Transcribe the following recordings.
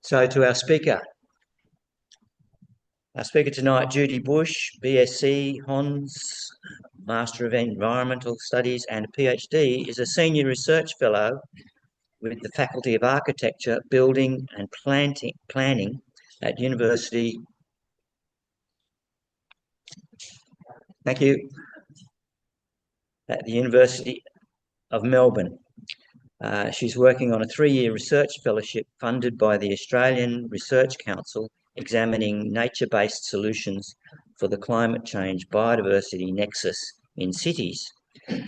So to our speaker tonight, Judy Bush BSc, Hons, Master of Environmental Studies and a PhD, is a Senior Research Fellow with the Faculty of Architecture, Building and Planning at University. Thank you. At the University of Melbourne. She's working on a 3-year research fellowship funded by the Australian Research Council, examining nature-based solutions for the climate change biodiversity nexus in cities,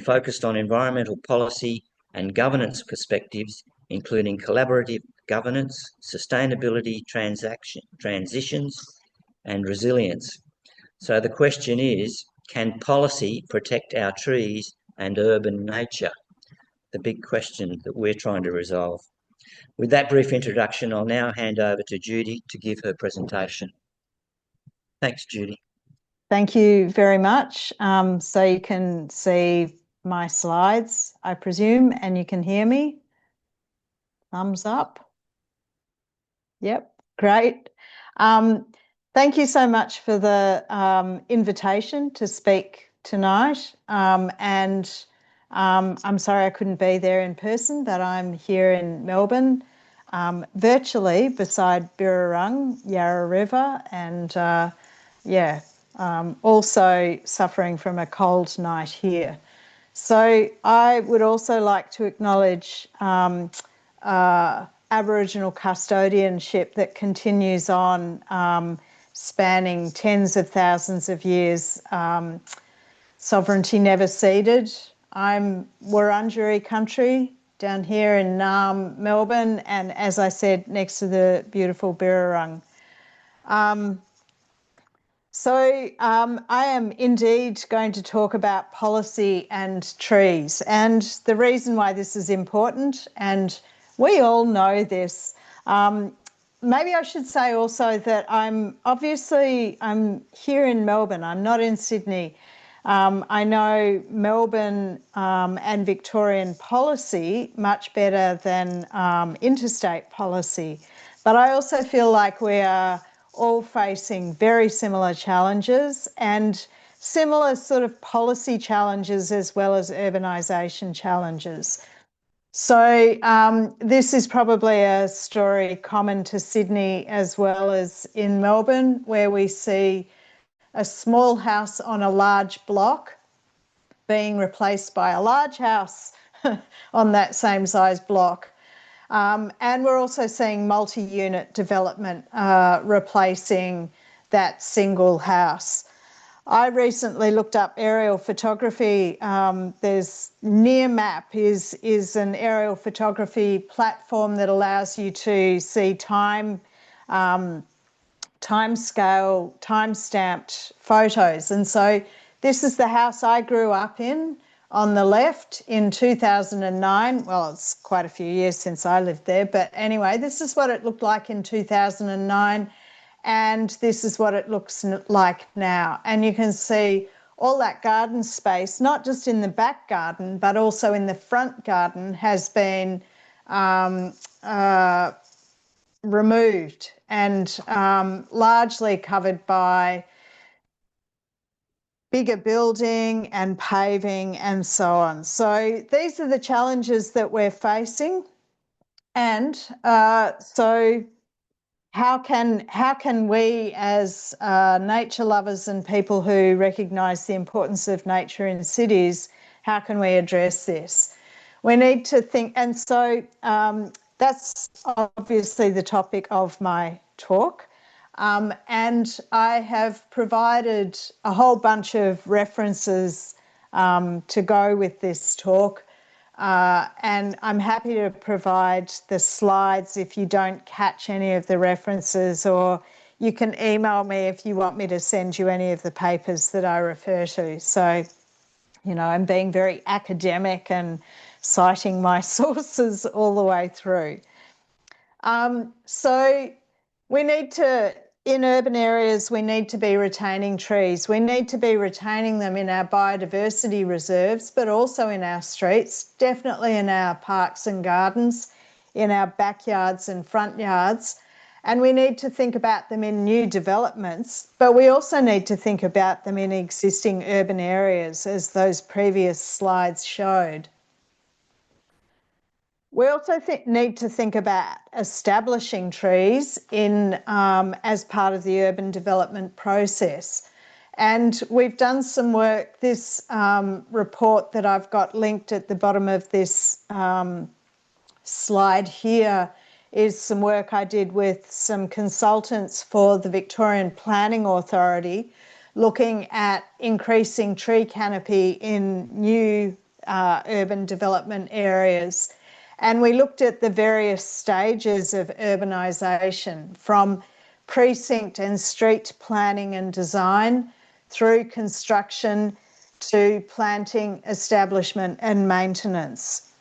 focused on environmental policy and governance perspectives, including collaborative governance, sustainability, transitions, and resilience. So the question is, can policy protect our trees and urban nature? The big question that we're trying to resolve. With that brief introduction, I'll now hand over to Judy to give her presentation. Thanks, Judy. Thank you very much. So you can see my slides, I presume, and you can hear me. Thumbs up. Yep, great. Thank you so much for the invitation to speak tonight. I'm sorry I couldn't be there in person, but I'm here in Melbourne, virtually beside Birrarung, Yarra River, and also suffering from a cold night here. So I would also like to acknowledge Aboriginal custodianship that continues on, spanning tens of thousands of years, sovereignty never ceded. I'm Wurundjeri country down here in Melbourne, and as I said, next to the beautiful Birrarung. I am indeed going to talk about policy and trees, and the reason why this is important, and we all know this. Maybe I should say also that I'm here in Melbourne. I'm not in Sydney. I know Melbourne and Victorian policy much better than interstate policy, but I also feel like we are all facing very similar challenges and similar sort of policy challenges as well as urbanisation challenges. So this is probably a story common to Sydney as well as in Melbourne, where we see a small house on a large block being replaced by a large house on that same size block. And we're also seeing multi-unit development replacing that single house. I recently looked up aerial photography. There's NearMap is an aerial photography platform that allows you to see time scale, time-stamped photos. And so this is the house I grew up in on the left in 2009. Well, it's quite a few years since I lived there, but anyway, this is what it looked like in 2009, and this is what it looks like now. And you can see all that garden space, not just in the back garden, but also in the front garden, has been removed and largely covered by bigger building and paving and so on. So these are the challenges that we're facing. And so how can we as nature lovers and people who recognise the importance of nature in cities, how can we address this? We need to think, and so that's obviously the topic of my talk. And I have provided a whole bunch of references to go with this talk. And I'm happy to provide the slides if you don't catch any of the references, or you can email me if you want me to send you any of the papers that I refer to. So, you know, I'm being very academic and citing my sources all the way through. So we need to, in urban areas, we need to be retaining trees. We need to be retaining them in our biodiversity reserves, but also in our streets, definitely in our parks and gardens, in our backyards and front yards. And we need to think about them in new developments, but we also need to think about them in existing urban areas, as those previous slides showed. We also need to think about establishing trees in as part of the urban development process. And we've done some work. This report that I've got linked at the bottom of this slide here is some work I did with some consultants for the Victorian Planning Authority, looking at increasing tree canopy in new urban development areas. And we looked at the various stages of urbanisation, from precinct and street planning and design through construction to planting, establishment and maintenance.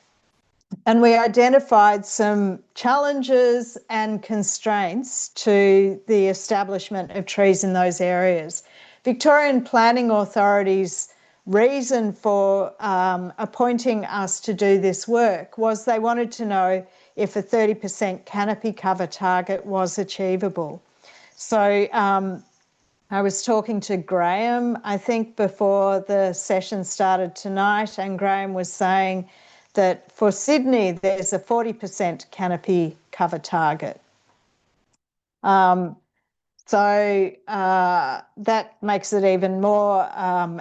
And we identified some challenges and constraints to the establishment of trees in those areas. Victorian Planning Authority's reason for appointing us to do this work was they wanted to know if a 30% canopy cover target was achievable. So I was talking to Graham, I think, before the session started tonight, and Graham was saying that for Sydney there's a 40% canopy cover target. So that makes it even more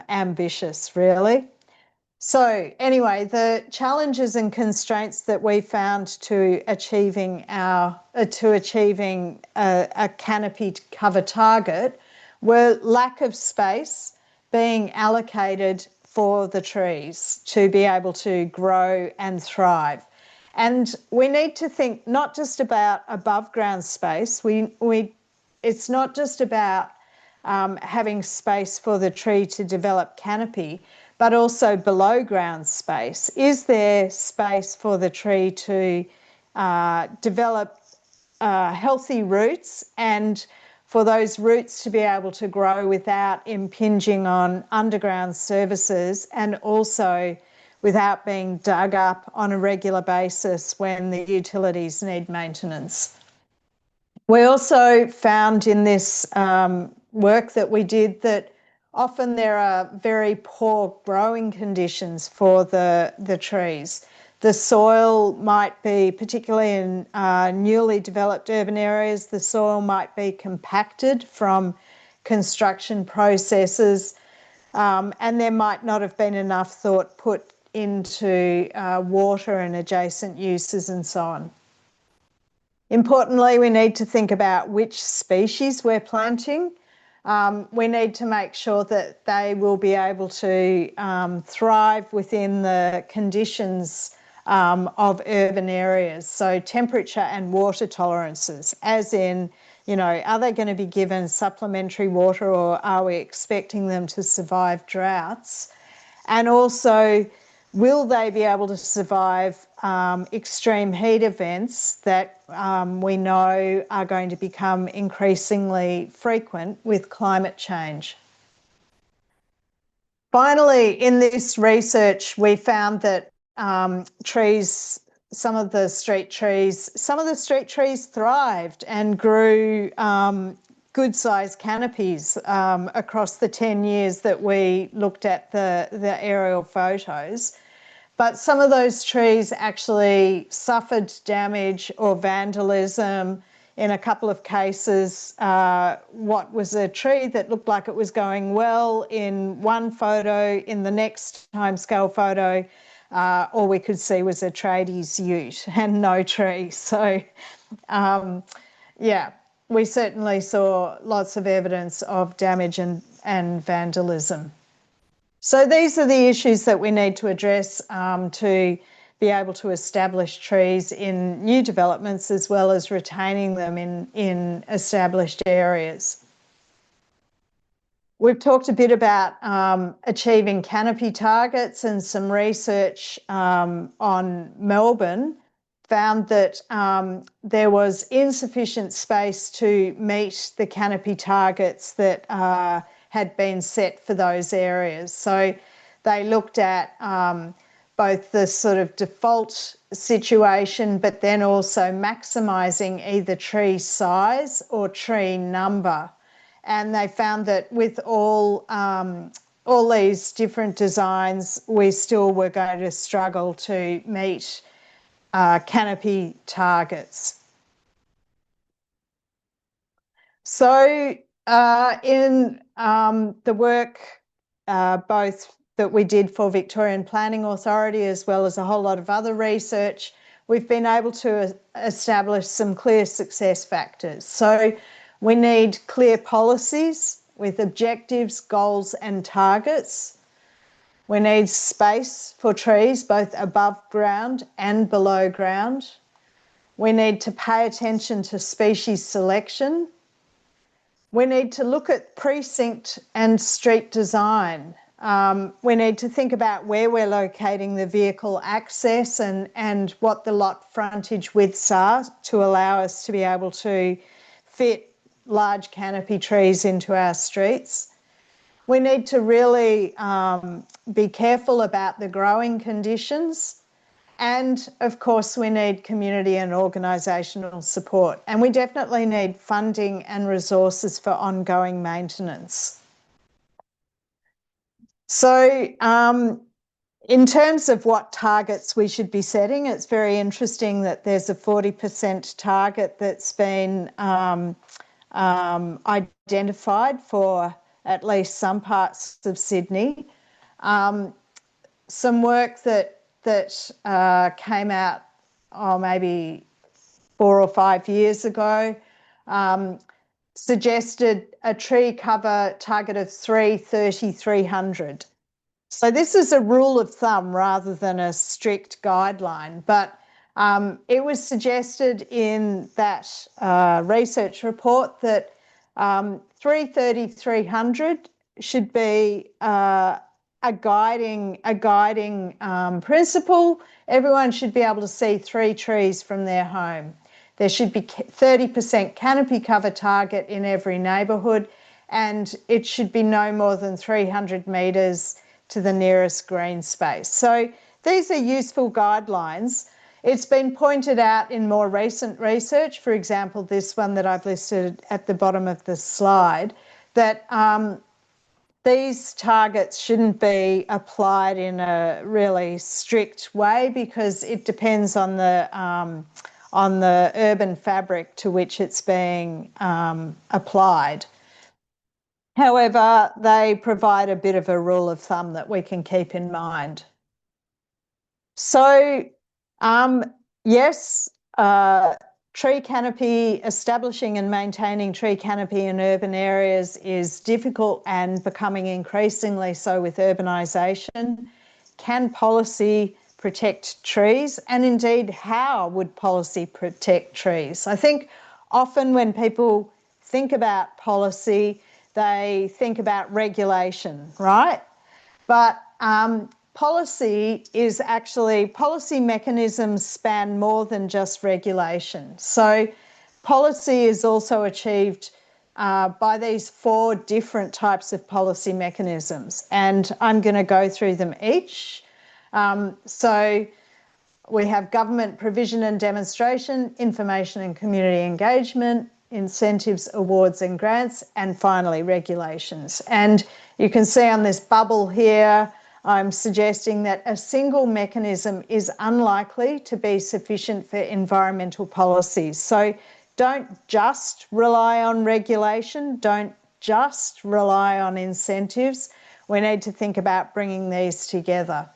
ambitious, really. So anyway, the challenges and constraints that we found to achieving a canopy cover target were lack of space being allocated for the trees to be able to grow and thrive. And we need to think not just about above ground space. It's not just about having space for the tree to develop canopy, but also below ground space. Is there space for the tree to develop healthy roots, and for those roots to be able to grow without impinging on underground services, and also without being dug up on a regular basis when the utilities need maintenance? We also found in this work that we did that often there are very poor growing conditions for the trees. The soil might be, particularly in newly developed urban areas, the soil might be compacted from construction processes, and there might not have been enough thought put into water and adjacent uses and so on. Importantly, we need to think about which species we're planting. We need to make sure that they will be able to thrive within the conditions of urban areas. So temperature and water tolerances, as in, are they going to be given supplementary water, or are we expecting them to survive droughts? And also, will they be able to survive extreme heat events that we know are going to become increasingly frequent with climate change? Finally, in this research, we found that trees, some of the street trees thrived and grew good-sized canopies across the 10 years that we looked at the aerial photos. But some of those trees actually suffered damage or vandalism. In a couple of cases, what was a tree that looked like it was going well in one photo, in the next timescale photo, all we could see was a tradie's ute and no tree. So, yeah, we certainly saw lots of evidence of damage and vandalism. So these are the issues that we need to address to be able to establish trees in new developments, as well as retaining them in established areas. We've talked a bit about achieving canopy targets, and some research on Melbourne found that there was insufficient space to meet the canopy targets that had been set for those areas. So they looked at both the sort of default situation, but then also maximising either tree size or tree number. And they found that with all these different designs, we still were going to struggle to meet canopy targets. So in the work both that we did for Victorian Planning Authority as well as a whole lot of other research, we've been able to establish some clear success factors. So we need clear policies with objectives, goals and targets. We need space for trees both above ground and below ground. We need to pay attention to species selection. We need to look at precinct and street design. We need to think about where we're locating the vehicle access and what the lot frontage widths are to allow us to be able to fit large canopy trees into our streets. We need to really be careful about the growing conditions. And of course, we need community and organisational support. And we definitely need funding and resources for ongoing maintenance. So in terms of what targets we should be setting, it's very interesting that there's a 40% target that's been identified for at least some parts of Sydney. Some work that came out maybe 4 or 5 years ago suggested a tree cover target of 300. So this is a rule of thumb rather than a strict guideline, but it was suggested in that research report that 300 should be a guiding principle. Everyone should be able to see 3 trees from their home. There should be 30% canopy cover target in every neighbourhood, and it should be no more than 300 metres to the nearest green space. So these are useful guidelines. It's been pointed out in more recent research, for example, this one that I've listed at the bottom of the slide, that these targets shouldn't be applied in a really strict way because it depends on the urban fabric to which it's being applied. However, they provide a bit of a rule of thumb that we can keep in mind. So, yes, tree canopy, establishing and maintaining tree canopy in urban areas is difficult and becoming increasingly so with urbanisation. Can policy protect trees? And indeed, how would policy protect trees? I think often when people think about policy, they think about regulation, right? But policy mechanisms span more than just regulation. So policy is also achieved by these 4 different types of policy mechanisms, and I'm going to go through them each. So we have government provision and demonstration, information and community engagement, incentives, awards and grants, and finally regulations. And you can see on this bubble here, I'm suggesting that a single mechanism is unlikely to be sufficient for environmental policies. So don't just rely on regulation, don't just rely on incentives. We need to think about bringing these together.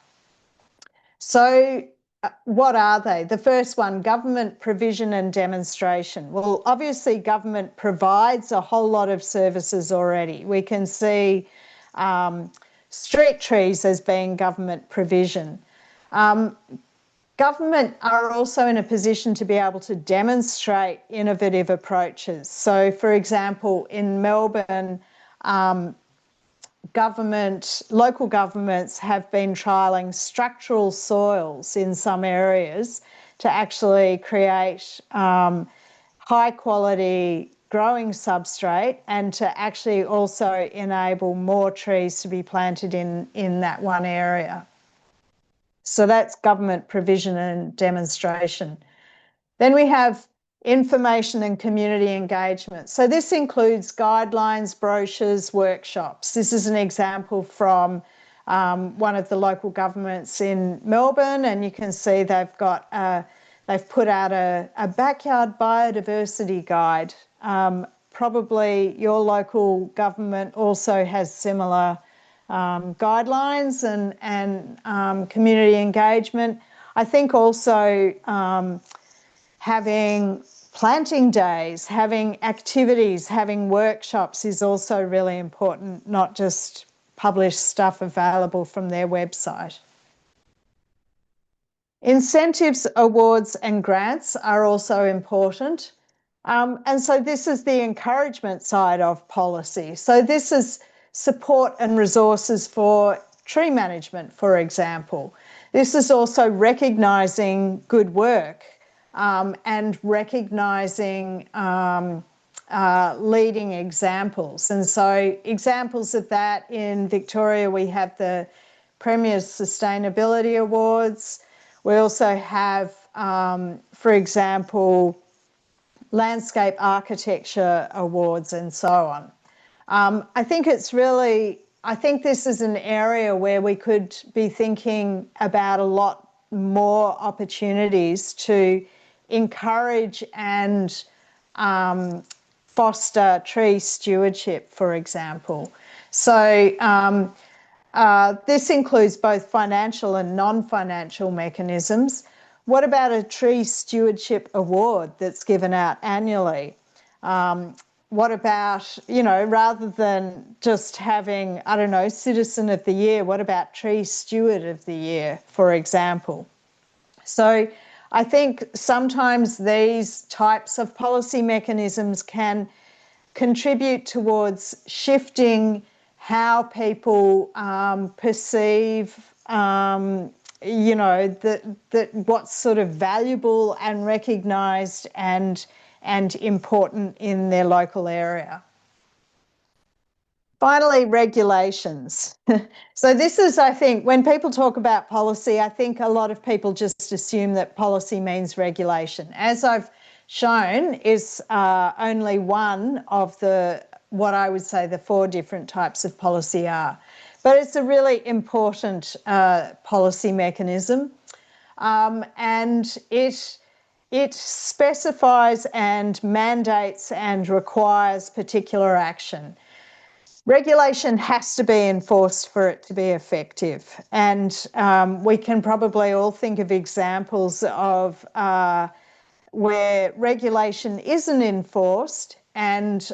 So what are they? The first one, government provision and demonstration. Well, obviously government provides a whole lot of services already. We can see street trees as being government provision. Government are also in a position to be able to demonstrate innovative approaches. So, for example, in Melbourne, local governments have been trialling structural soils in some areas to actually create high quality growing substrate and to actually also enable more trees to be planted in that one area. So that's government provision and demonstration. Then we have information and community engagement. So this includes guidelines, brochures, workshops. This is an example from one of the local governments in Melbourne, and you can see they've put out a backyard biodiversity guide. Probably your local government also has similar guidelines and community engagement. I think also having planting days, having activities, having workshops is also really important, not just publish stuff available from their website. Incentives, awards and grants are also important. And so this is the encouragement side of policy. So this is support and resources for tree management, for example. This is also recognising good work and recognising leading examples. And so examples of that in Victoria, we have the Premier's Sustainability Awards. We also have, for example, landscape architecture awards and so on. I think this is an area where we could be thinking about a lot more opportunities to encourage and foster tree stewardship, for example. So this includes both financial and non-financial mechanisms. What about a tree stewardship award that's given out annually? What about, rather than just having, Citizen of the Year, what about Tree Steward of the Year, for example? So I think sometimes these types of policy mechanisms can contribute towards shifting how people perceive, that what's sort of valuable and recognised and important in their local area. Finally, regulations. So this is, I think, when people talk about policy, I think a lot of people just assume that policy means regulation. As I've shown, is only one of what I would say the 4 different types of policy are. But it's a really important policy mechanism, and it specifies and mandates and requires particular action. Regulation has to be enforced for it to be effective, and we can probably all think of examples of where regulation isn't enforced and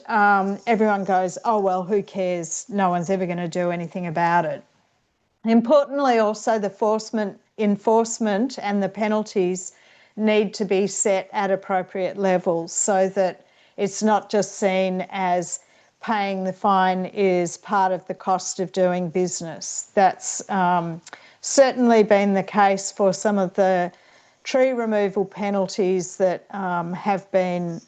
everyone goes, oh, well, who cares? No one's ever going to do anything about it. Importantly, also the enforcement and the penalties need to be set at appropriate levels so that it's not just seen as paying the fine is part of the cost of doing business. That's certainly been the case for some of the tree removal penalties that have been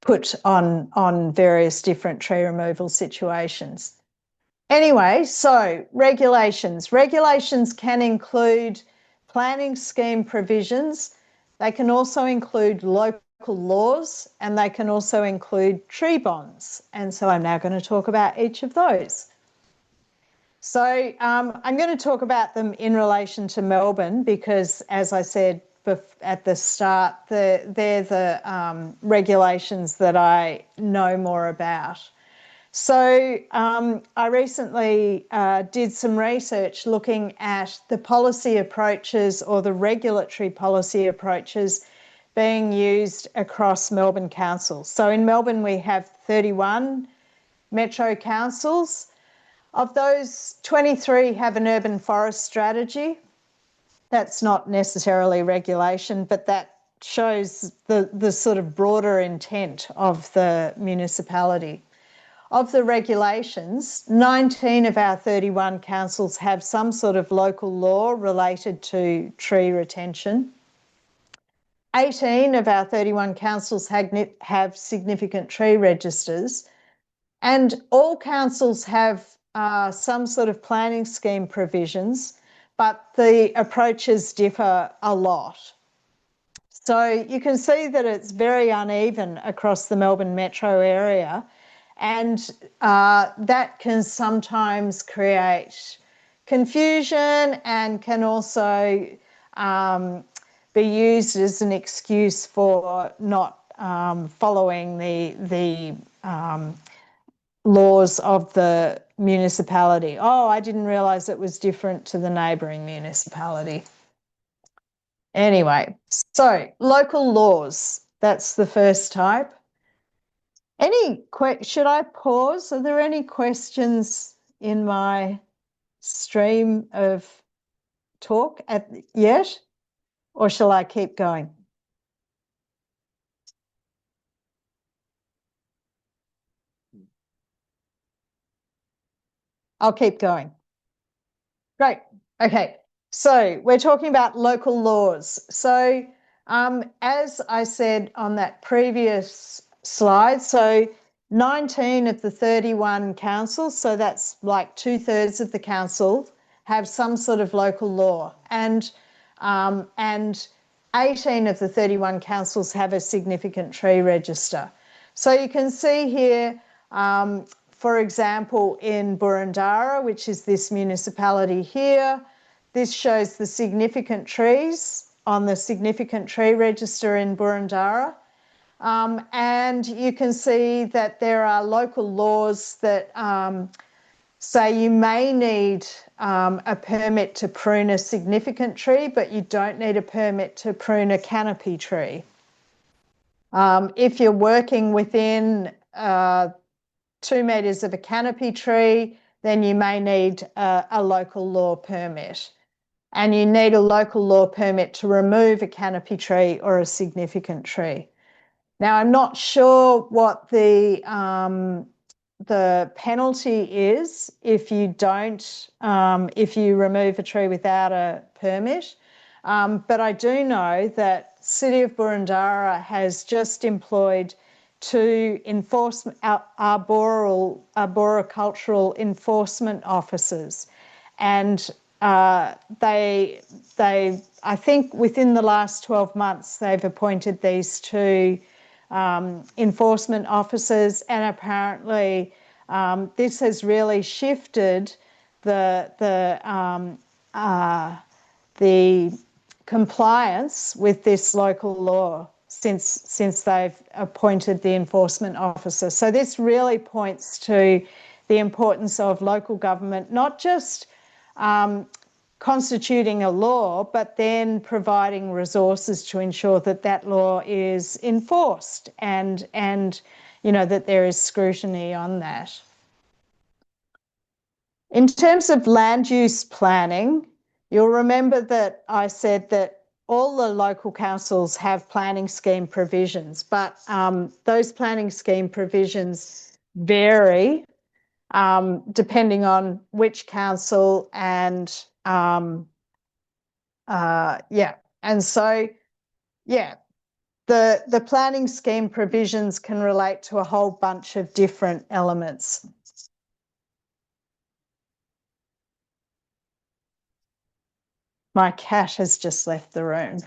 put on various different tree removal situations. Anyway, so regulations. Regulations can include planning scheme provisions. They can also include local laws, and they can also include tree bonds. And so I'm now going to talk about each of those. So I'm going to talk about them in relation to Melbourne because, as I said at the start, they're the regulations that I know more about. So I recently did some research looking at the policy approaches or the regulatory policy approaches being used across Melbourne councils. So in Melbourne we have 31 metro councils. Of those, 23 have an urban forest strategy. That's not necessarily regulation, but that shows the sort of broader intent of the municipality. Of the regulations, 19 of our 31 councils have some sort of local law related to tree retention. 18 of our 31 councils have significant tree registers, And all councils have some sort of planning scheme provisions, but the approaches differ a lot. So you can see that it's very uneven across the Melbourne metro area, and that can sometimes create confusion and can also be used as an excuse for not following the laws of the municipality. Oh, I didn't realise it was different to the neighbouring municipality. Anyway, so local laws, that's the first type. Should I pause? Are there any questions in my stream of talk yet? Or shall I keep going? I'll keep going. Great. Okay. So we're talking about local laws. So as I said on that previous slide, so 19 of the 31 councils, so that's like 2/3 of the council, have some sort of local law, and 18 of the 31 councils have a significant tree register. So you can see here, for example, in Boroondara, which is this municipality here, this shows the significant trees on the significant tree register in Boroondara. And you can see that there are local laws that say you may need a permit to prune a significant tree, but you don't need a permit to prune a canopy tree. If you're working within 2 metres of a canopy tree, then you may need a local law permit. And you need a local law permit to remove a canopy tree or a significant tree. Now, I'm not sure what the penalty is if you don't, if you remove a tree without a permit. But I do know that City of Boroondara has just employed 2 arboricultural enforcement officers, and they I think within the last 12 months they've appointed these 2 enforcement officers, and apparently this has really shifted the compliance with this local law since they've appointed the enforcement officer. So this really points to the importance of local government, not just constituting a law, but then providing resources to ensure that that law is enforced and you know, that there is scrutiny on that. In terms of land use planning, you'll remember that I said that all the local councils have planning scheme provisions, but those planning scheme provisions vary depending on which council and and so the planning scheme provisions can relate to a whole bunch of different elements. My cat has just left the room.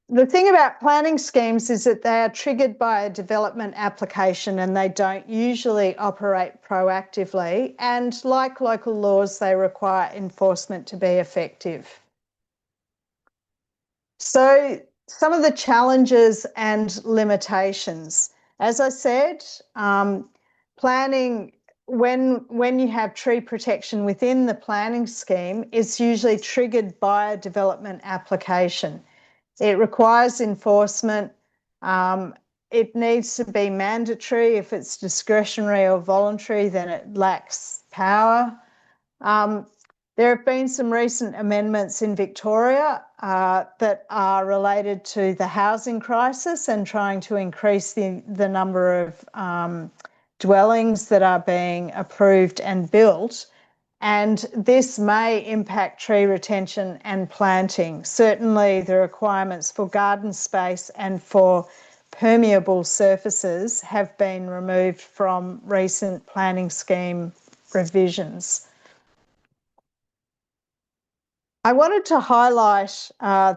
The thing about planning schemes is that they are triggered by a development application and they don't usually operate proactively, and like local laws, they require enforcement to be effective. So some of the challenges and limitations. As I said, planning, when you have tree protection within the planning scheme, it's usually triggered by a development application. It requires enforcement. It needs to be mandatory. If it's discretionary or voluntary, then it lacks power. There have been some recent amendments in Victoria that are related to the housing crisis and trying to increase the number of dwellings that are being approved and built. And this may impact tree retention and planting. Certainly the requirements for garden space and for permeable surfaces have been removed from recent planning scheme revisions. I wanted to highlight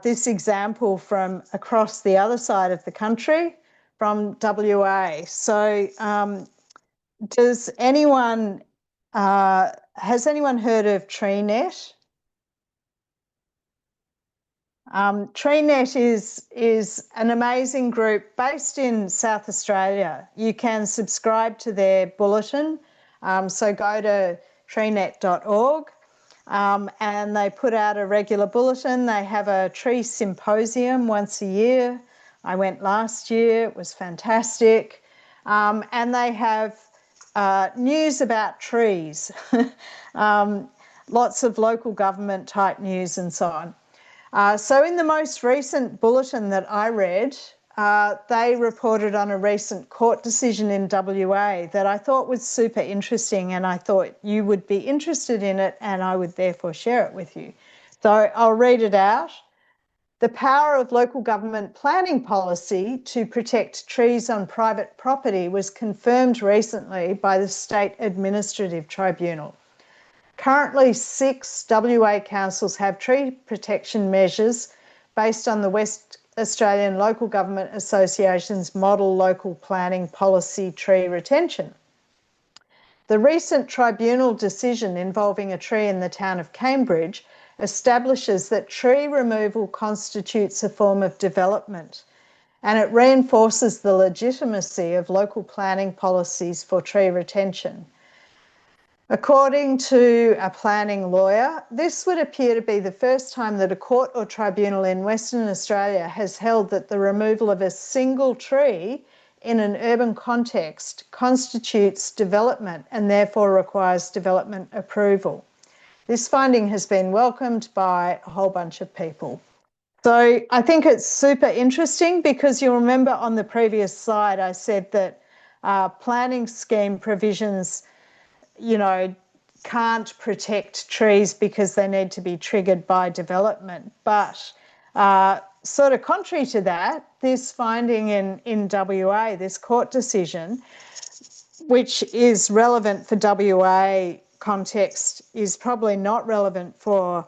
this example from across the other side of the country, from WA. So has anyone heard of TreeNet? TreeNet is an amazing group based in South Australia. You can subscribe to their bulletin. So go to treenet.org. And they put out a regular bulletin. They have a tree symposium once a year. I went last year, it was fantastic. And they have news about trees, lots of local government type news and so on. So in the most recent bulletin that I read, they reported on a recent court decision in WA that I thought was super interesting, and I thought you would be interested in it and I would therefore share it with you. So I'll read it out. The power of local government planning policy to protect trees on private property was confirmed recently by the State Administrative Tribunal. Currently, 6 WA councils have tree protection measures based on the West Australian Local Government Association's Model Local Planning Policy Tree Retention. The recent tribunal decision involving a tree in the town of Cambridge establishes that tree removal constitutes a form of development, and it reinforces the legitimacy of local planning policies for tree retention. According to a planning lawyer, this would appear to be the first time that a court or tribunal in Western Australia has held that the removal of a single tree in an urban context constitutes development and therefore requires development approval. This finding has been welcomed by a whole bunch of people. So I think it's super interesting because you'll remember on the previous slide I said that planning scheme provisions can't protect trees because they need to be triggered by development. But sort of contrary to that, this finding in WA, this court decision, which is relevant for WA context, is probably not relevant for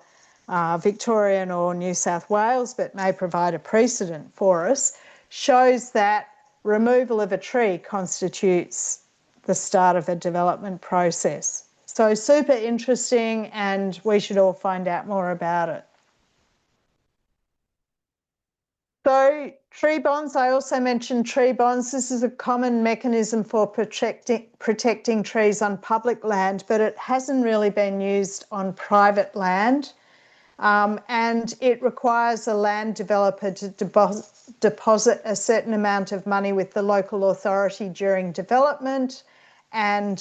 Victorian or New South Wales, but may provide a precedent for us, shows that removal of a tree constitutes the start of a development process. So super interesting, and we should all find out more about it. So tree bonds, I also mentioned tree bonds. This is a common mechanism for protecting trees on public land, but it hasn't really been used on private land. And it requires a land developer to deposit a certain amount of money with the local authority during development. And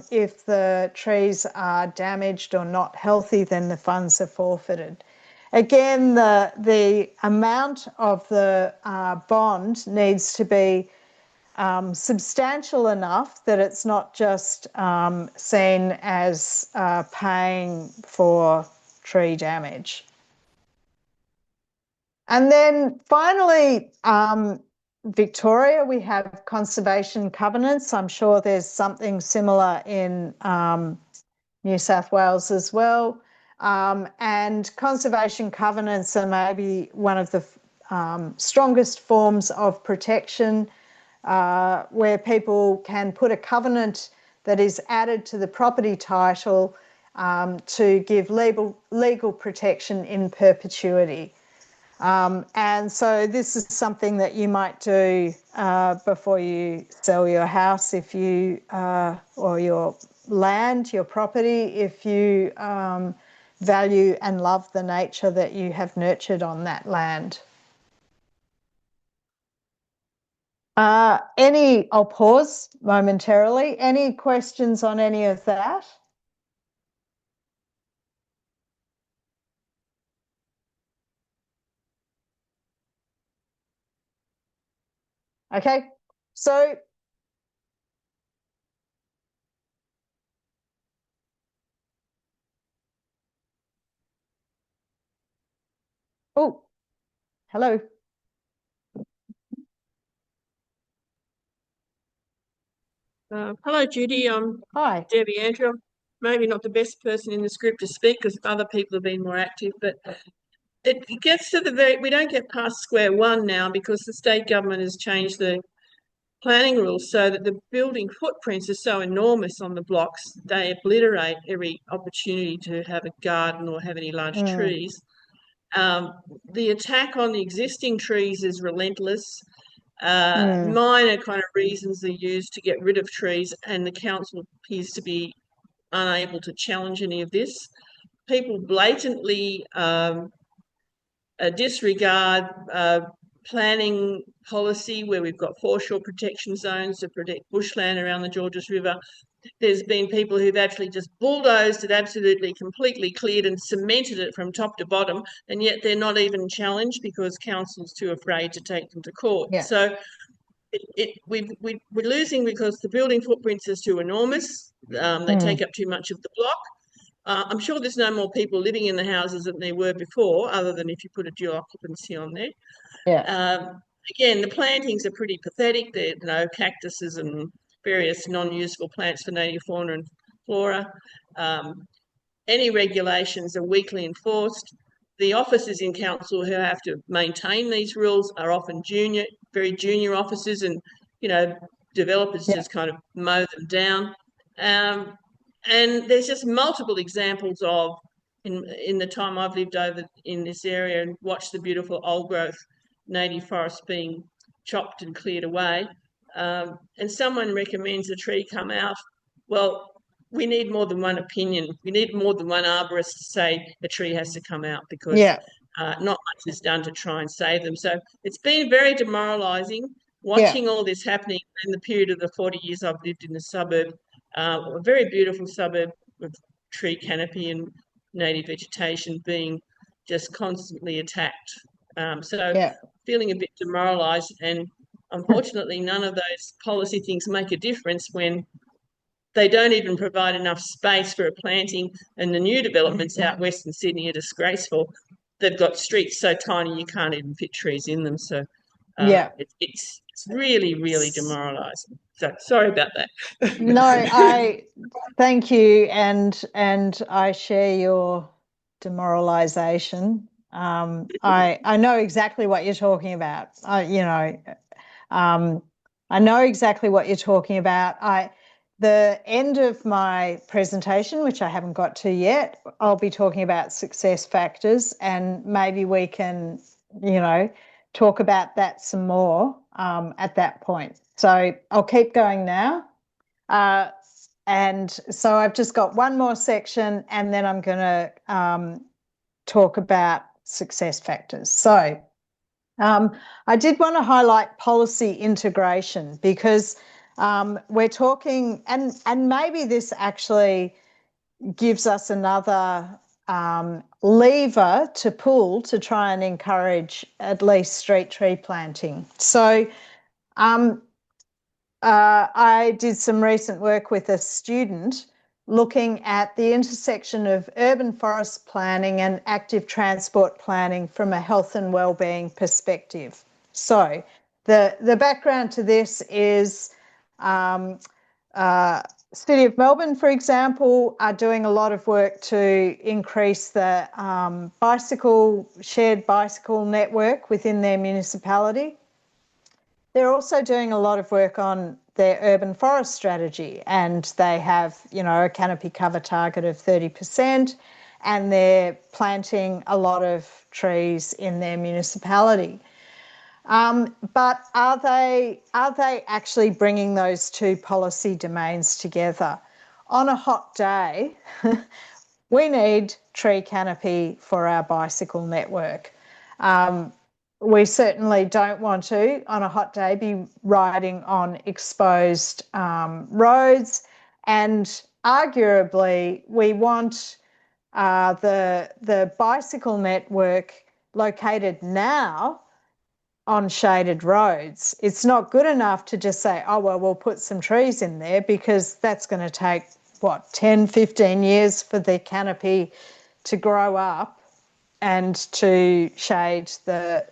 if the trees are damaged or not healthy, then the funds are forfeited. Again, the amount of the bond needs to be substantial enough that it's not just seen as paying for tree damage. And then finally, Victoria, we have conservation covenants. I'm sure there's something similar in New South Wales as well. And conservation covenants are maybe one of the strongest forms of protection where people can put a covenant that is added to the property title to give legal protection in perpetuity. And so this is something that you might do before you sell your house if you, or your land, your property, if you value and love the nature that you have nurtured on that land. I'll pause momentarily. Any questions on any of that? Okay, so oh, hello. Hello, Judy. I'm Hi. Debbie Andrew. I'm maybe not the best person in this group to speak because other people have been more active, but it gets to we don't get past square one now because the state government has changed the planning rules so that the building footprints are so enormous on the blocks, they obliterate every opportunity to have a garden or have any large trees. The attack on the existing trees is relentless. Minor kind of reasons are used to get rid of trees, and the council appears to be unable to challenge any of this. People blatantly disregard planning policy where we've got foreshore protection zones to protect bushland around the Georges River. There's been people who've actually just bulldozed it, absolutely completely cleared and cemented it from top to bottom, and yet they're not even challenged because council's too afraid to take them to court. Yeah. So we're losing because the building footprints are too enormous. They take up too much of the block. I'm sure there's no more people living in the houses than there were before, other than if you put a dual occupancy on there. Yeah. Again, the plantings are pretty pathetic. There are no cactuses and various non-useful plants for native fauna and flora. Any regulations are weakly enforced. The officers in council who have to maintain these rules are often very junior officers, and developers just kind of mow them down. And there's just multiple examples of, in the time I've lived over in this area and watched the beautiful old growth native forest being chopped and cleared away, and someone recommends a tree come out. Well, we need more than one opinion. We need more than one arborist to say a tree has to come out because not much is done to try and save them. So it's been very demoralising watching all this happening in the period of the 40 years I've lived in the suburb, a very beautiful suburb with tree canopy and native vegetation being just constantly attacked. Feeling a bit demoralised, and unfortunately none of those policy things make a difference when they don't even provide enough space for a planting, and the new developments out Western Sydney are disgraceful. They've got streets so tiny you can't even fit trees in them. So it's really, really demoralising. So sorry about that. No, I thank you, and I share your demoralisation. I know exactly what you're talking about. I know exactly what you're talking about. The end of my presentation, which I haven't got to yet, I'll be talking about success factors, and maybe we can, talk about that some more at that point. So I'll keep going now. And so I've just got one more section, and then I'm going to talk about success factors. So I did want to highlight policy integration because we're talking, and maybe this actually gives us another lever to pull to try and encourage at least street tree planting. So I did some recent work with a student looking at the intersection of urban forest planning and active transport planning from a health and wellbeing perspective. So the background to this is City of Melbourne, for example, are doing a lot of work to increase the shared bicycle network within their municipality. They're also doing a lot of work on their urban forest strategy, and they have, a canopy cover target of 30%, and they're planting a lot of trees in their municipality. But are they actually bringing those two policy domains together? On a hot day, we need tree canopy for our bicycle network. We certainly don't want to, on a hot day, be riding on exposed roads, and arguably we want the bicycle network located now on shaded roads. It's not good enough to just say, oh, well, we'll put some trees in there, because that's going to take, 10, 15 years for the canopy to grow up and to shade the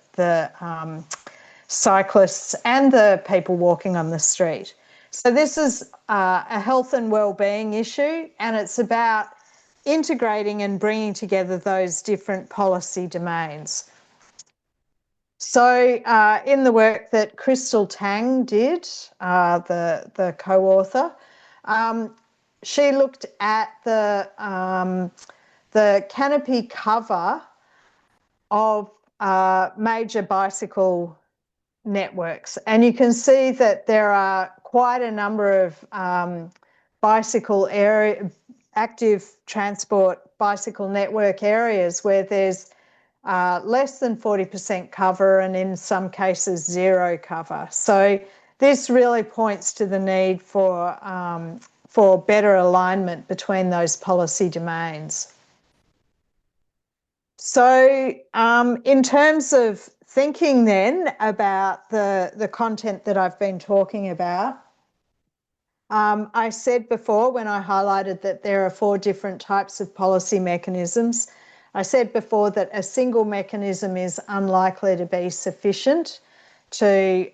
cyclists and the people walking on the street. So this is a health and wellbeing issue, and it's about integrating and bringing together those different policy domains. So in the work that Crystal Tang did, the co-author, she looked at the canopy cover of major bicycle networks. And you can see that there are quite a number of bicycle area, active transport bicycle network areas where there's less than 40% cover and in some cases zero cover. So this really points to the need for better alignment between those policy domains. So in terms of thinking then about the content that I've been talking about, I said before when I highlighted that there are 4 different types of policy mechanisms, I said before that a single mechanism is unlikely to be sufficient to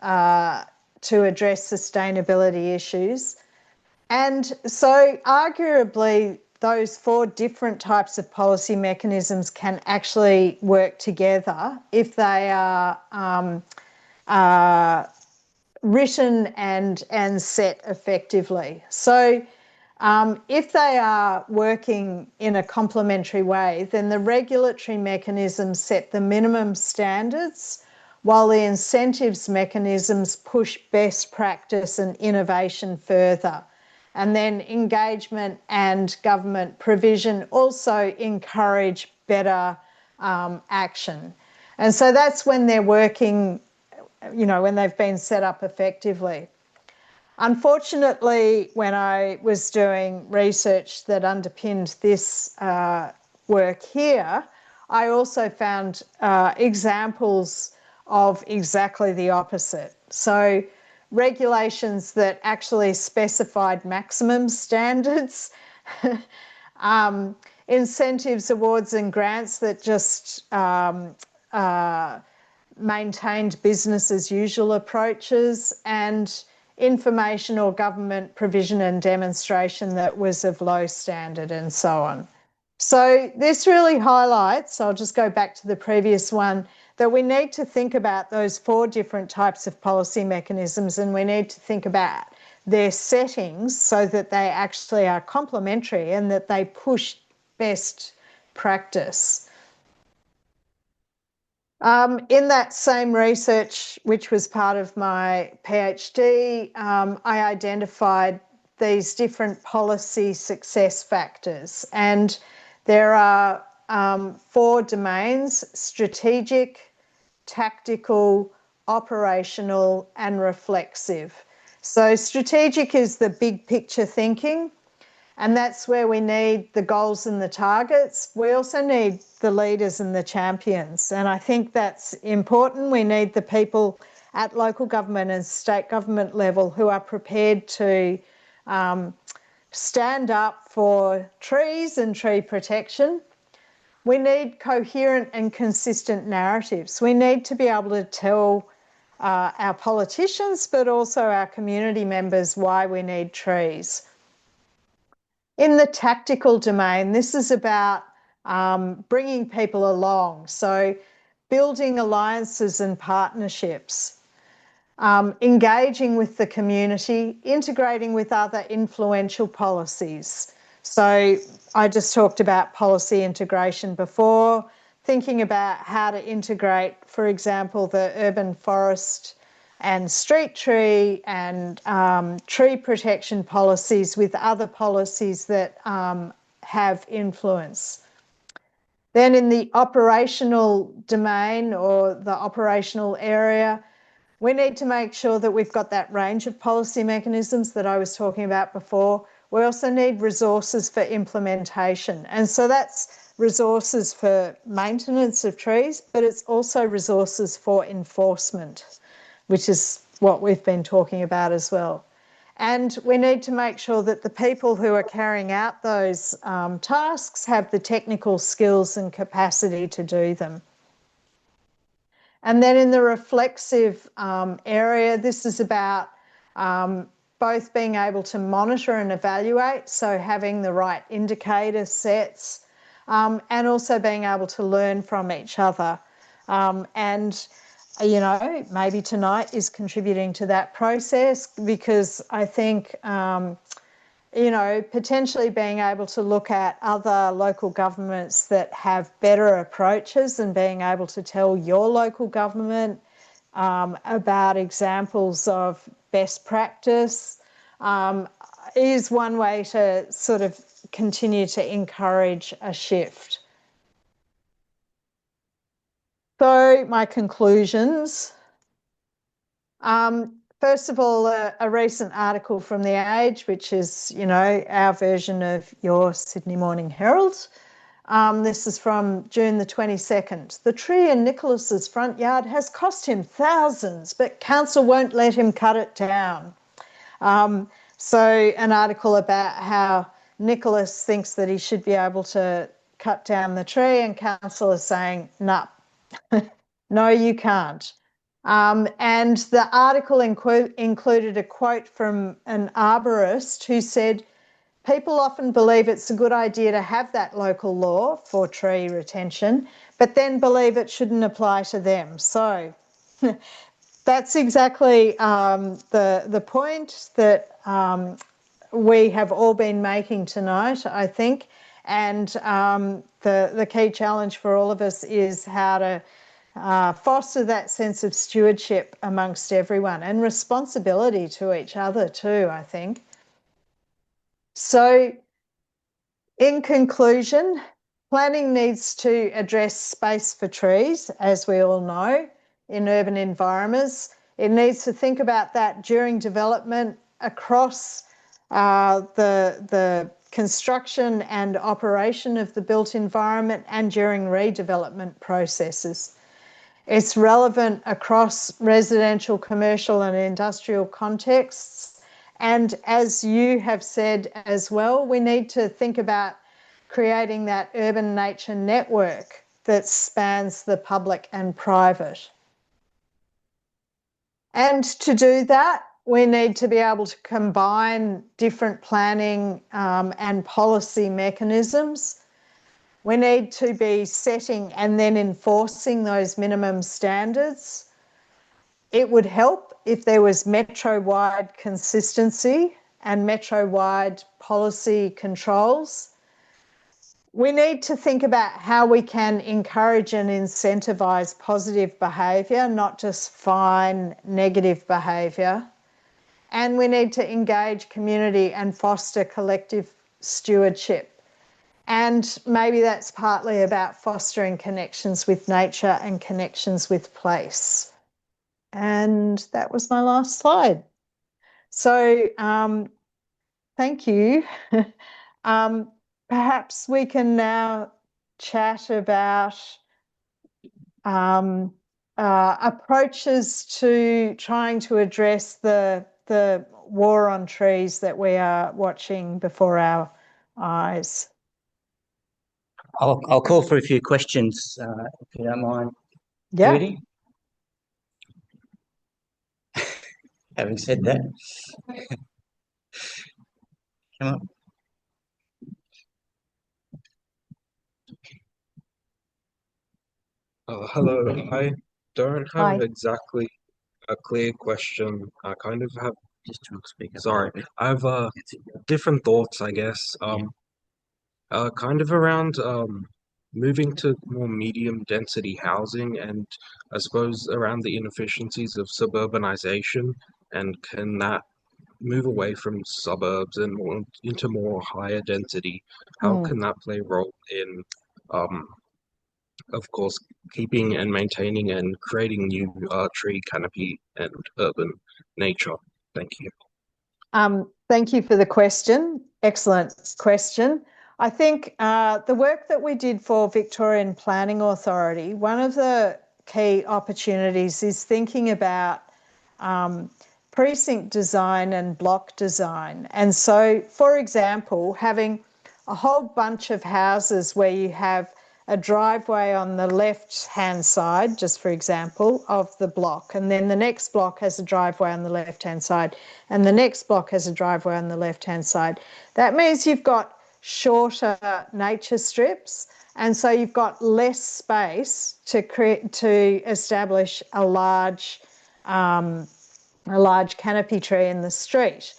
address sustainability issues. And so arguably those 4 different types of policy mechanisms can actually work together if they are written and set effectively. So if they are working in a complementary way, then the regulatory mechanisms set the minimum standards, while the incentives mechanisms push best practice and innovation further. And then engagement and government provision also encourage better action. And so that's when they're working, you know, when they've been set up effectively. Unfortunately, when I was doing research that underpinned this work here, I also found examples of exactly the opposite. So regulations that actually specified maximum standards, incentives, awards and grants that just maintained business as usual approaches, and information or government provision and demonstration that was of low standard, and so on. So this really highlights, I'll just go back to the previous one, that we need to think about those 4 different types of policy mechanisms, and we need to think about their settings so that they actually are complementary and that they push best practice. In that same research, which was part of my PhD, I identified these different policy success factors, and there are 4 domains: strategic, tactical, operational, and reflexive. So strategic is the big picture thinking, and that's where we need the goals and the targets. We also need the leaders and the champions, and I think that's important. We need the people at local government and state government level who are prepared to stand up for trees and tree protection. We need coherent and consistent narratives. We need to be able to tell our politicians, but also our community members, why we need trees. In the tactical domain, this is about bringing people along. So building alliances and partnerships, engaging with the community, integrating with other influential policies. So I just talked about policy integration before, thinking about how to integrate, for example, the urban forest and street tree and tree protection policies with other policies that have influence. Then in the operational domain or the operational area, we need to make sure that we've got that range of policy mechanisms that I was talking about before. We also need resources for implementation. And so that's resources for maintenance of trees, but it's also resources for enforcement, which is what we've been talking about as well. And we need to make sure that the people who are carrying out those tasks have the technical skills and capacity to do them. And then in the reflexive area, this is about both being able to monitor and evaluate, so having the right indicator sets, and also being able to learn from each other. And, you know, maybe tonight is contributing to that process, because I think, you know, potentially being able to look at other local governments that have better approaches and being able to tell your local government about examples of best practice is one way to sort of continue to encourage a shift. So my conclusions. First of all, a recent article from The Age, which is, you know, our version of your Sydney Morning Herald. This is from June the 22nd. The tree in Nicholas's front yard has cost him thousands, but council won't let him cut it down. So an article about how Nicholas thinks that he should be able to cut down the tree, and council is saying, nah, no, you can't. And the article included a quote from an arborist who said, people often believe it's a good idea to have that local law for tree retention, but then believe it shouldn't apply to them. So that's exactly the point that we have all been making tonight, I think. And the key challenge for all of us is how to foster that sense of stewardship amongst everyone and responsibility to each other too, I think. So in conclusion, planning needs to address space for trees, as we all know, in urban environments. It needs to think about that during development across the construction and operation of the built environment and during redevelopment processes. It's relevant across residential, commercial and industrial contexts. And as you have said as well, we need to think about creating that urban nature network that spans the public and private. And to do that, we need to be able to combine different planning and policy mechanisms. We need to be setting and then enforcing those minimum standards. It would help if there was metro-wide consistency and metro-wide policy controls. We need to think about how we can encourage and incentivise positive behaviour, not just fine negative behaviour. And we need to engage community and foster collective stewardship. And maybe that's partly about fostering connections with nature and connections with place. And that was my last slide. So thank you. Perhaps we can now chat about approaches to trying to address the war on trees that we are watching before our eyes. I'll call for a few questions, if you don't mind, Yeah. Judy. Having said that, come on. Hello, I don't have Hi. exactly a clear question. I kind of have, Just to speak up. sorry, I have different thoughts, I guess. Kind of around moving to more medium density housing, and I suppose around the inefficiencies of suburbanization, and can that move away from suburbs and more into more higher density? How can that play a role in of course, keeping and maintaining and creating new tree canopy and urban nature? Thank you. Thank you for the question. Excellent question. I think the work that we did for Victorian Planning Authority, one of the key opportunities is thinking about precinct design and block design. And so, for example, having a whole bunch of houses where you have a driveway on the left-hand side, just for example, of the block, and then the next block has a driveway on the left-hand side, and the next block has a driveway on the left-hand side. That means you've got shorter nature strips, and so you've got less space to establish a large canopy tree in the street.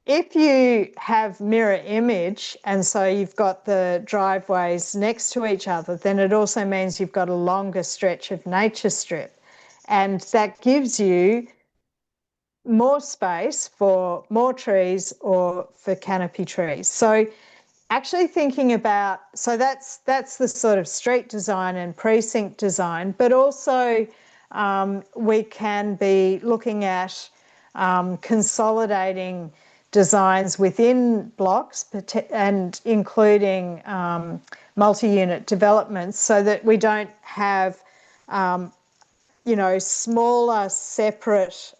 If you have mirror image, and so you've got the driveways next to each other, then it also means you've got a longer stretch of nature strip, and that gives you more space for more trees or for canopy trees. So actually thinking about, so that's the sort of street design and precinct design, but also we can be looking at consolidating designs within blocks and including multi-unit developments, so that we don't have smaller separate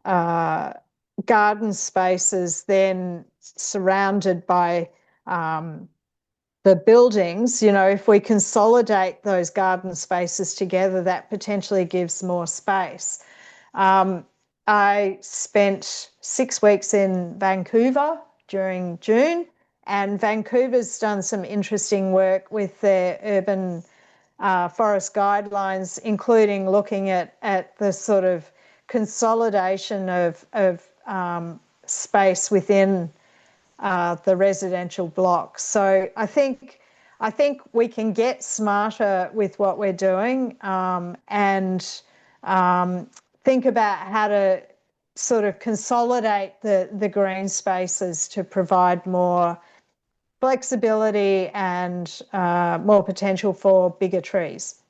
garden spaces then surrounded by the buildings. If we consolidate those garden spaces together, that potentially gives more space. I spent 6 weeks in Vancouver during June, and Vancouver's done some interesting work with their urban forest guidelines, including looking at the sort of consolidation of space within the residential blocks. So I think we can get smarter with what we're doing, and think about how to sort of consolidate the green spaces to provide more flexibility and more potential for bigger trees.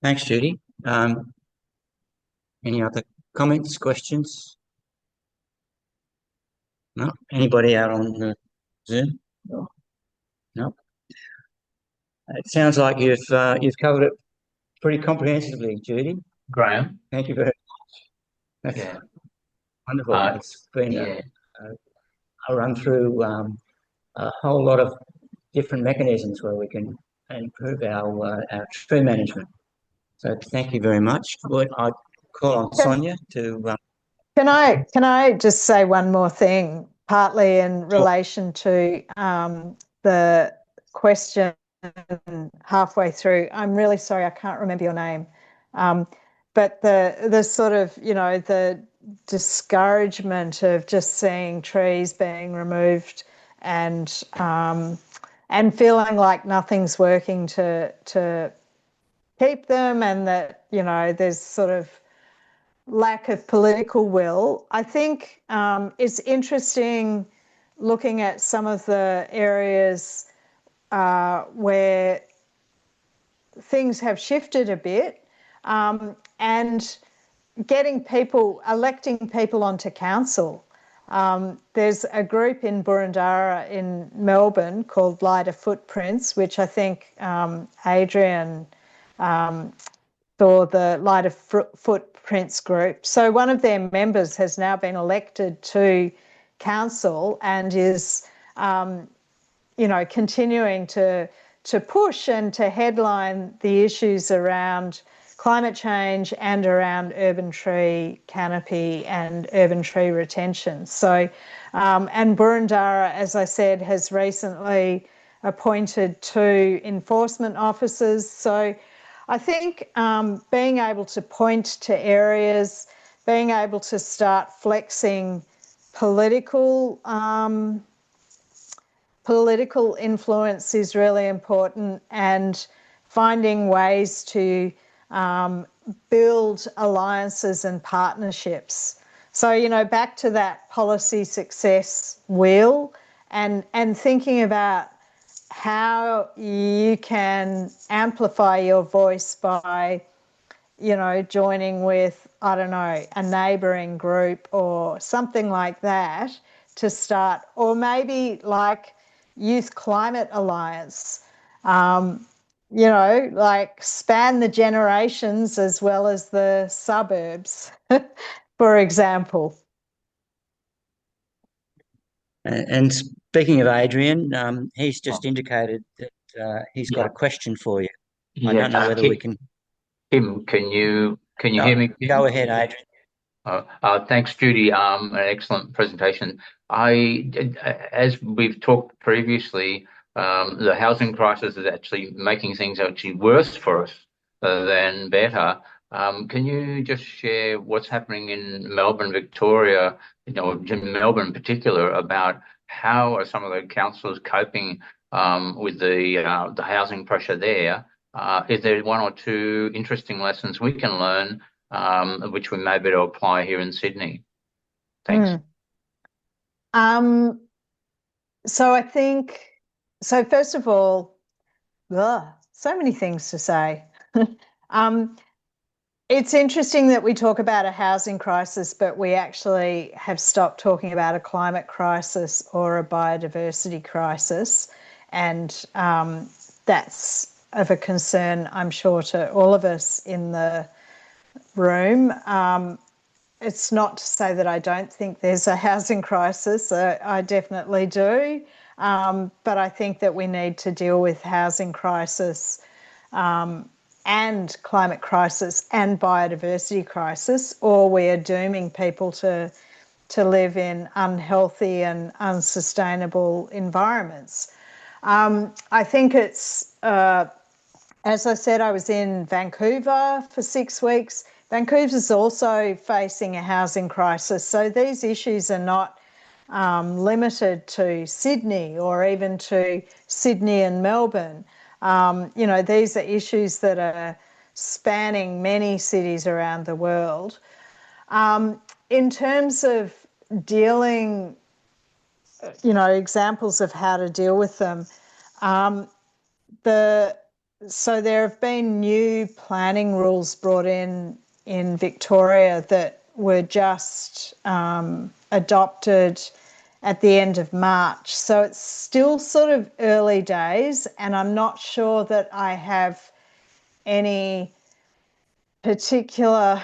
Thanks, Judy. Any other comments, questions? No? Anybody out on the Zoom? No? It sounds like you've covered it pretty comprehensively, Judy. Graham. Thank you very much. Yeah. Wonderful. It's been a run through a whole lot of different mechanisms where we can improve our tree management. So thank you very much. I call on Sonia to. Can I just say one more thing, partly in relation to the question halfway through? I'm really sorry, I can't remember your name. But the sort of, the discouragement of just seeing trees being removed and feeling like nothing's working to keep them, and that, there's sort of lack of political will. I think it's interesting looking at some of the areas where things have shifted a bit, and electing people onto council. There's a group in Boroondara in Melbourne called Lighter Footprints, which I think Adrian saw, the Lighter Footprints group. So one of their members has now been elected to council and is, continuing to push and to headline the issues around climate change and around urban tree canopy and urban tree retention. So, and Boroondara, as I said, has recently appointed 2 enforcement officers. So I think being able to point to areas, being able to start flexing political influence is really important, and finding ways to build alliances and partnerships. So, back to that policy success wheel, and thinking about how you can amplify your voice by, joining with, I don't know, a neighbouring group or something like that to start, or maybe like Youth Climate Alliance, like span the generations as well as the suburbs, for example. And Speaking of Adrian, he's just indicated that he's got Yeah, a question for you. I yeah. don't know whether we can. Kim, can you hear me, Go Kim? ahead, Adrian. Thanks, Judy. An excellent presentation. As we've talked previously, the housing crisis is actually making things actually worse for us than better. Can you just share what's happening in Melbourne, Victoria, in Melbourne in particular, about how are some of the councillors coping with the housing pressure there? Is there one or two interesting lessons we can learn which we may be able to apply here in Sydney? Thanks. So I think, so first of all, so many things to say. It's interesting that we talk about a housing crisis, but we actually have stopped talking about a climate crisis or a biodiversity crisis. And that's of a concern, I'm sure, to all of us in the room. It's not to say that I don't think there's a housing crisis. I definitely do. But I think that we need to deal with housing crisis and climate crisis and biodiversity crisis, or we are dooming people to live in unhealthy and unsustainable environments. I think it's, as I said, I was in Vancouver for 6 weeks. Vancouver's also facing a housing crisis. So these issues are not limited to Sydney or even to Sydney and Melbourne. These are issues that are spanning many cities around the world. In terms of dealing, examples of how to deal with them, so there have been new planning rules brought in Victoria that were just adopted at the end of March. So it's still sort of early days, and I'm not sure that I have any particular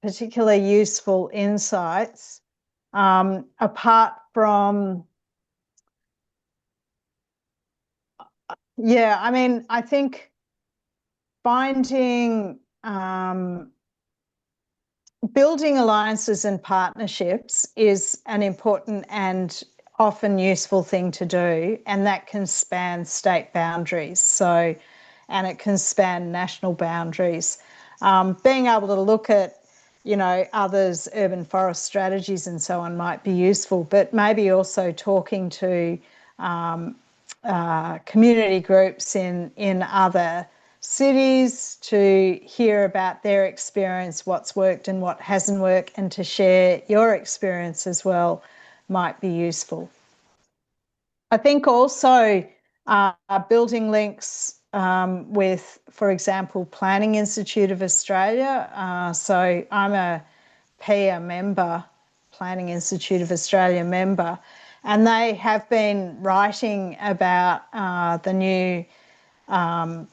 useful insights apart from, I think finding building alliances and partnerships is an important and often useful thing to do, and that can span state boundaries. And it can span national boundaries. Being able to look at, others' urban forest strategies and so on might be useful, but maybe also talking to community groups in other cities to hear about their experience, what's worked and what hasn't worked, and to share your experience as well might be useful. I think also building links with, for example, Planning Institute of Australia. So I'm a PIA member, Planning Institute of Australia member, and they have been writing about the new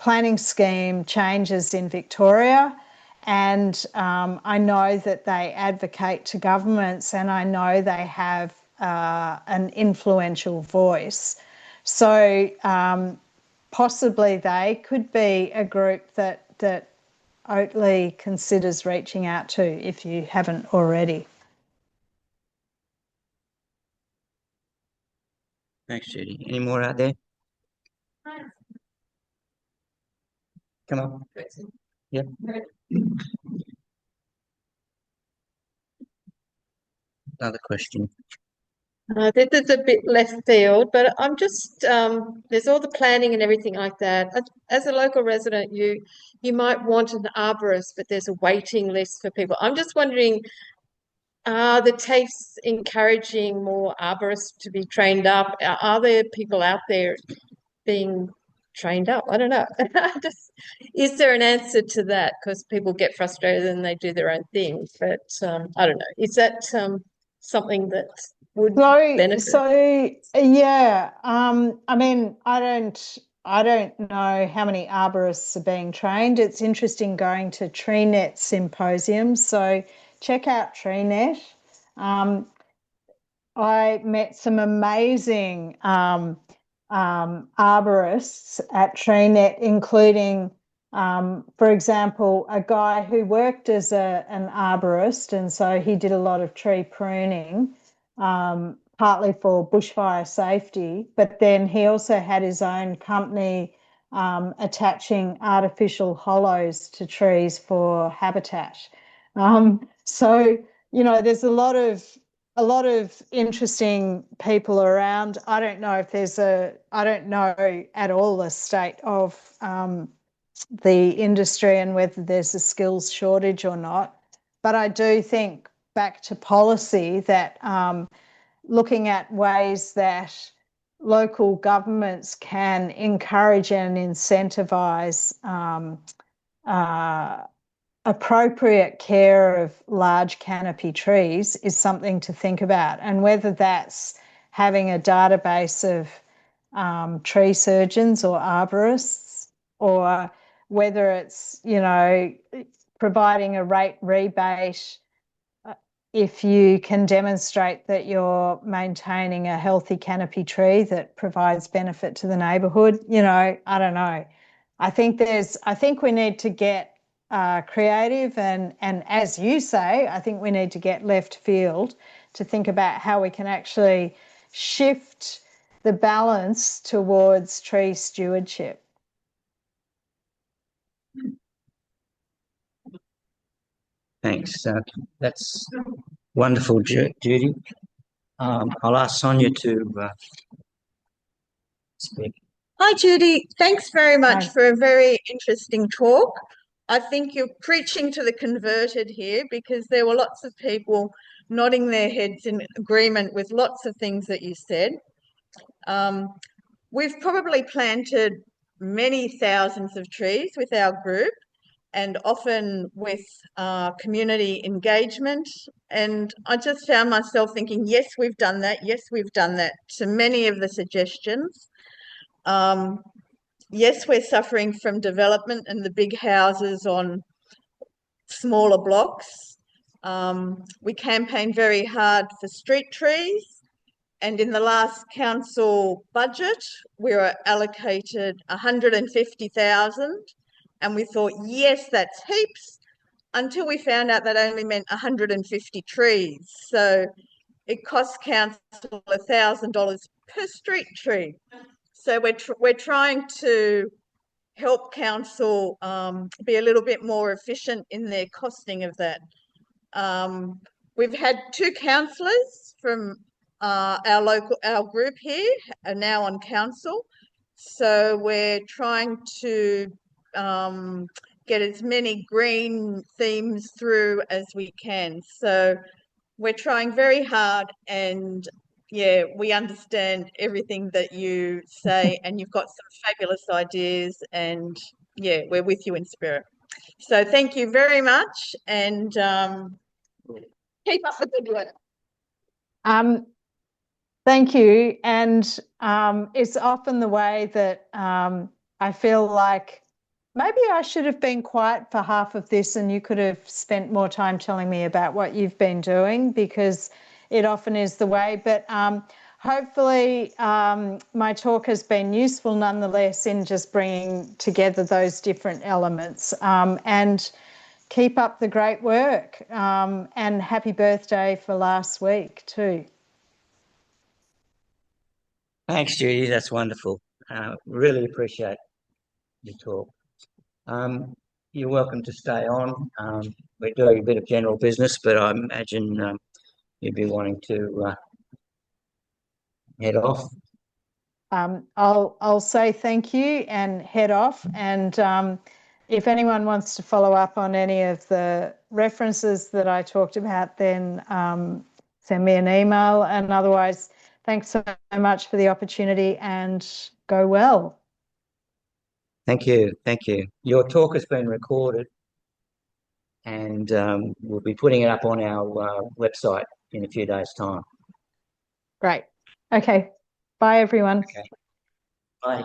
planning scheme changes in Victoria, and I know that they advocate to governments, and I know they have an influential voice. So possibly they could be a group that Oatley considers reaching out to if you haven't already. Thanks, Judy. Any more out there? Come on. Yeah. Another question. This is a bit left field, but I'm just there's all the planning and everything like that. As a local resident, you might want an arborist, but there's a waiting list for people. I'm just wondering, are the TAFEs encouraging more arborists to be trained up? Are there people out there being trained up? I don't know. Is there an answer to that? Because people get frustrated and they do their own thing. But I don't know. Is that something that would benefit? Yeah. I don't know how many arborists are being trained. It's interesting going to TreeNet symposiums. So check out TreeNet. I met some amazing arborists at TreeNet, including, for example, a guy who worked as an arborist, and so he did a lot of tree pruning, partly for bushfire safety, but then he also had his own company attaching artificial hollows to trees for habitat. So, you know, there's a lot of interesting people around. I don't know at all the state of the industry and whether there's a skills shortage or not. But I do think, back to policy, that looking at ways that local governments can encourage and incentivise appropriate care of large canopy trees is something to think about, and whether that's having a database of tree surgeons or arborists, or whether it's, you know, providing a rate rebate if you can demonstrate that you're maintaining a healthy canopy tree that provides benefit to the neighbourhood. You know, I don't know. I think we need to get creative, and as you say, I think we need to get left field to think about how we can actually shift the balance towards tree stewardship. Thanks. That's wonderful, Judy. I'll ask Sonia to speak. Hi, Judy. Thanks very much Hi. for a very interesting talk. I think you're preaching to the converted here, because there were lots of people nodding their heads in agreement with lots of things that you said. We've probably planted many thousands of trees with our group, and often with community engagement. And I just found myself thinking, yes, we've done that. Yes, we've done that to many of the suggestions. Yes, we're suffering from development and the big houses on smaller blocks. We campaigned very hard for street trees, and in the last council budget, we were allocated 150,000, and we thought, yes, that's heaps, until we found out that only meant 150 trees. So it cost council $1,000 per street tree. So we're trying to help council be a little bit more efficient in their costing of that. We've had 2 councillors from our group here are now on council, so we're trying to get as many green themes through as we can. So we're trying very hard, and yeah, we understand everything that you say, and you've got some fabulous ideas, and yeah, we're with you in spirit. So thank you very much, and keep up the good work. Thank you. And it's often the way that I feel like maybe I should have been quiet for half of this, and you could have spent more time telling me about what you've been doing, because it often is the way. But hopefully my talk has been useful nonetheless in just bringing together those different elements. And keep up the great work, and happy birthday for last week too. Thanks, Judy. That's wonderful. Really appreciate your talk. You're welcome to stay on. We're doing a bit of general business, but I imagine you'd be wanting to head off. I'll say thank you and head off. And if anyone wants to follow up on any of the references that I talked about, then send me an email. And otherwise, thanks so much for the opportunity, and go well. Thank you. Thank you. Your talk has been recorded, and we'll be putting it up on our website in a few days' time. Great. Okay. Bye, everyone. Okay. Bye.